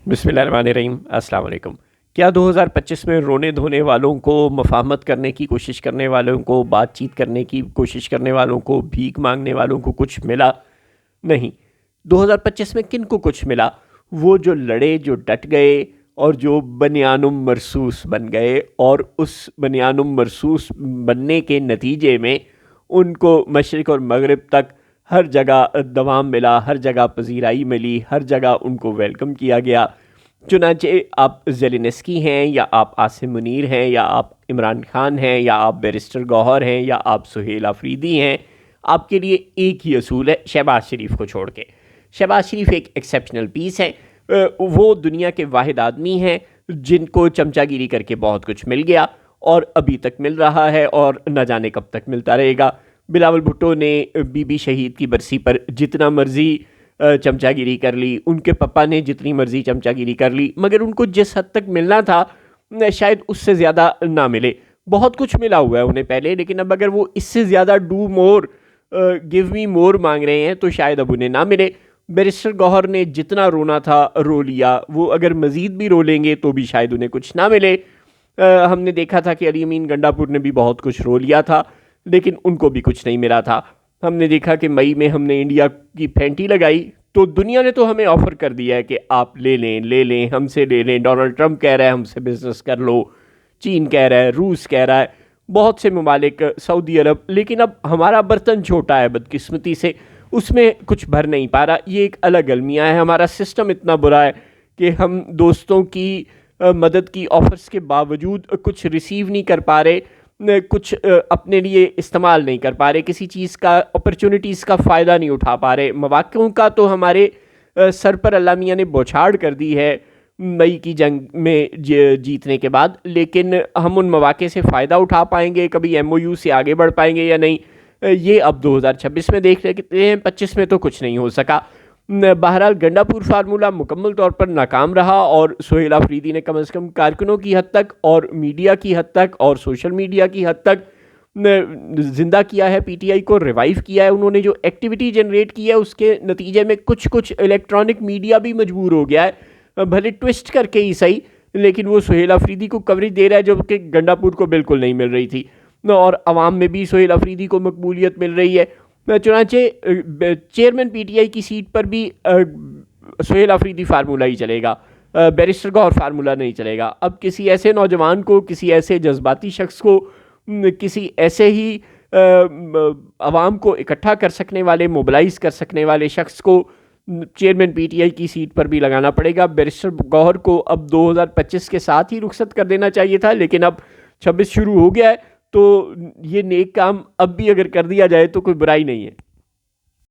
बिस्मिल्लाहिर्रहमानिर्रहीम, अस्सलाम वालेकुम। क्या 2025 में रोने धोने वालों को, मफ़ाहमत करने की कोशिश करने वालों को, बातचीत करने की कोशिश करने वालों को, भीख मांगने वालों को कुछ मिला? नहीं। 2025 में किन को कुछ मिला? वो जो लड़े, जो डट गए और जो बनियानुम मरसूस बन गए, और उस बनियानुम मरसूस बनने के नतीजे में उनको मशरिक़ और मगरिब तक हर जगह दवाम मिला, हर जगह पजीराई मिली, हर जगह उनको वेलकम किया गया। चुनांचे आप ज़ेलेंस्की हैं, या आप आसिम मुनीर हैं, या आप इमरान खान हैं, या आप बैरिस्टर गौहर हैं, या आप सुहेल अफरीदी हैं, आपके लिए एक ही असूल है, शहबाज शरीफ को छोड़ के। शहबाज शरीफ एक एक्सेप्शनल पीस है। वो दुनिया के वाहिद आदमी हैं जिनको चमचागिरी करके बहुत कुछ मिल गया, और अभी तक मिल रहा है, और न जाने कब तक मिलता रहेगा। बिलावल भुट्टो ने बीबी शहीद की बरसी पर जितना मर्जी चमचागिरी कर ली, उनके पापा ने जितनी मर्जी चमचागिरी कर ली, मगर उनको जिस हद तक मिलना था शायद उससे ज़्यादा ना मिले। बहुत कुछ मिला हुआ है उन्हें पहले, लेकिन अब अगर वो इससे ज़्यादा डू मोर, गिव मी मोर मांग रहे हैं तो शायद अब उन्हें ना मिले। बैरिस्टर गौहर ने जितना रोना था रो लिया, वो अगर मज़ीद भी रो लेंगे तो भी शायद उन्हें कुछ ना मिले। हमने देखा था कि अली अमीन गंडापुर ने भी बहुत कुछ रो लिया था, लेकिन उनको भी कुछ नहीं मिला था। हमने देखा कि मई में हमने इंडिया की फैंटी लगाई, तो दुनिया ने तो हमें ऑफ़र कर दिया है कि आप ले लें, हमसे ले लें। डोनाल्ड ट्रंप कह रहा है हमसे बिज़नेस कर लो, चीन कह रहा है, रूस कह रहा है, बहुत से ममालिक, सऊदी अरब। लेकिन अब हमारा बर्तन छोटा है, बदकिस्मती से उसमें कुछ भर नहीं पा रहा। ये एक अलग अलमिया है। हमारा सिस्टम इतना बुरा है कि हम दोस्तों की मदद की ऑफ़र्स के बावजूद कुछ रिसीव नहीं कर पा रहे, कुछ अपने लिए इस्तेमाल नहीं कर पा रहे, किसी चीज़ का, अपॉर्चुनिटीज़ का फ़ायदा नहीं उठा पा रहे। मौक़ों का तो हमारे सर पर अल्लाह मियाँ ने बौछार कर दी है मई की जंग में जीतने के बाद, लेकिन हम उन मौक़े से फ़ायदा उठा पाएंगे, कभी MOU से आगे बढ़ पाएंगे या नहीं, ये अब 2026 में देख लेते हैं। 25 में तो कुछ नहीं हो सका। बहरहाल गंडापुर फार्मूला मुकम्मल तौर पर नाकाम रहा, और सुहेल अफरीदी ने कम से कम कारकुनों की हद तक, और मीडिया की हद तक, और सोशल मीडिया की हद तक ज़िंदा किया है, PTI को रिवाइव किया है। उन्होंने जो एक्टिविटी जनरेट की है उसके नतीजे में कुछ इलेक्ट्रॉनिक मीडिया भी मजबूर हो गया है, भले ट्विस्ट करके ही सही, लेकिन वो सुहेल अफरीदी को कवरेज दे रहा है जो कि गंडापुर को बिल्कुल नहीं मिल रही थी, और अवाम में भी सुहेल अफरीदी को मकबूलियत मिल रही है। चुनांचे चेयरमैन PTI की सीट पर भी सुहेल अफरीदी फार्मूला ही चलेगा, बैरिस्टर गौहर फार्मूला नहीं चलेगा। अब किसी ऐसे नौजवान को, किसी ऐसे जज्बाती शख्स को, किसी ऐसे ही अवाम को इकट्ठा कर सकने वाले, मोबिलाइज़ कर सकने वाले शख्स को चेयरमैन PTI की सीट पर भी लगाना पड़ेगा। बैरिस्टर गौहर को अब 2025 के साथ ही रुखसत कर देना चाहिए था, लेकिन अब 26 शुरू हो गया है, तो ये नेक काम अब भी अगर कर दिया जाए तो कोई बुराई नहीं है।